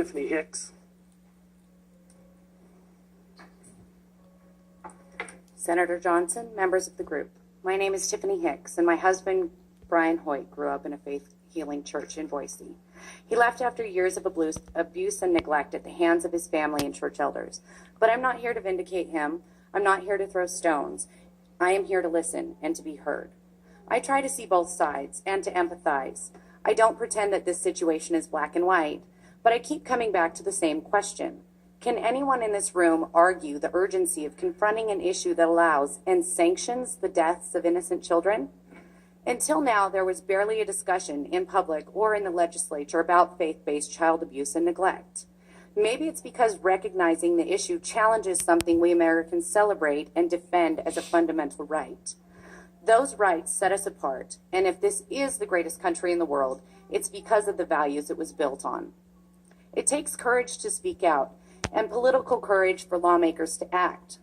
Tiffany Hicks. Senator Johnson, members of the group. My name is Tiffany Hicks, and my husband, Brian Hoyt, grew up in a faith healing church in Boise. He left after years of abuse and neglect at the hands of his family and church elders. But I'm not here to vindicate him. I'm not here to throw stones. I am here to listen and to be heard. I try to see both sides and to empathize. I don't pretend that this situation is black and white, but I keep coming back to the same question. Can anyone in this room argue the urgency of confronting an issue that allows and sanctions the deaths of innocent children? Until now, there was barely a discussion in public or in the legislature about faith-based child abuse and neglect. Maybe it's because recognizing the issue challenges something we Americans celebrate and defend as a fundamental right. Those rights set us apart, and if this is the greatest country in the world, it's because of the values it was built on. It takes courage to speak out, and political courage for lawmakers to act,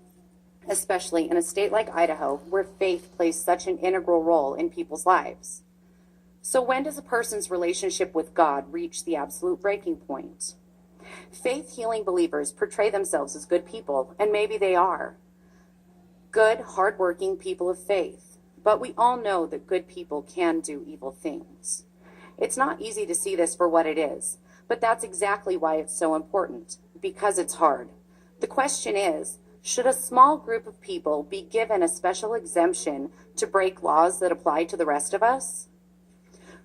especially in a state like Idaho, where faith plays such an integral role in people's lives. So when does a person's relationship with God reach the absolute breaking point? Faith-healing believers portray themselves as good people, and maybe they are. Good, hardworking people of faith. But we all know that good people can do evil things. It's not easy to see this for what it is, but that's exactly why it's so important, because it's hard. The question is, should a small group of people be given a special exemption to break laws that apply to the rest of us?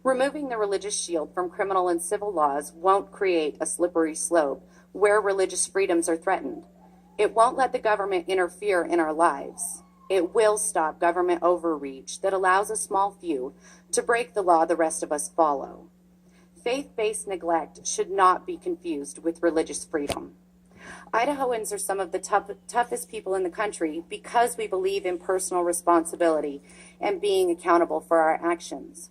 Removing the religious shield from criminal and civil laws won't create a slippery slope where religious freedoms are threatened. It won't let the government interfere in our lives. It will stop government overreach that allows a small few to break the law the rest of us follow. Faith-based neglect should not be confused with religious freedom. Idahoans are some of the toughest people in the country because we believe in personal responsibility and being accountable for our actions.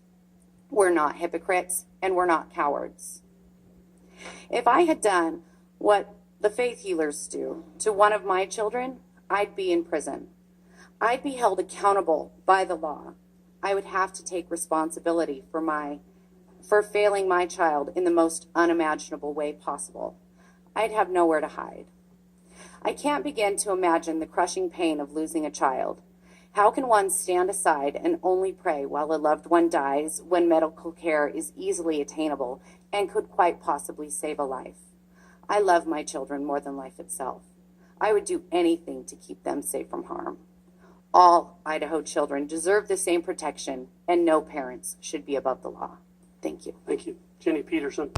We're not hypocrites, and we're not cowards. If I had done what the faith healers do to one of my children, I'd be in prison. I'd be held accountable by the law. I would have to take responsibility for failing my child in the most unimaginable way possible. I'd have nowhere to hide. I can't begin to imagine the crushing pain of losing a child. How can one stand aside and only pray while a loved one dies when medical care is easily attainable and could quite possibly save a life? I love my children more than life itself. I would do anything to keep them safe from harm. All Idaho children deserve the same protection, and no parents should be above the law. Thank you. Thank you. Jenny Peterson.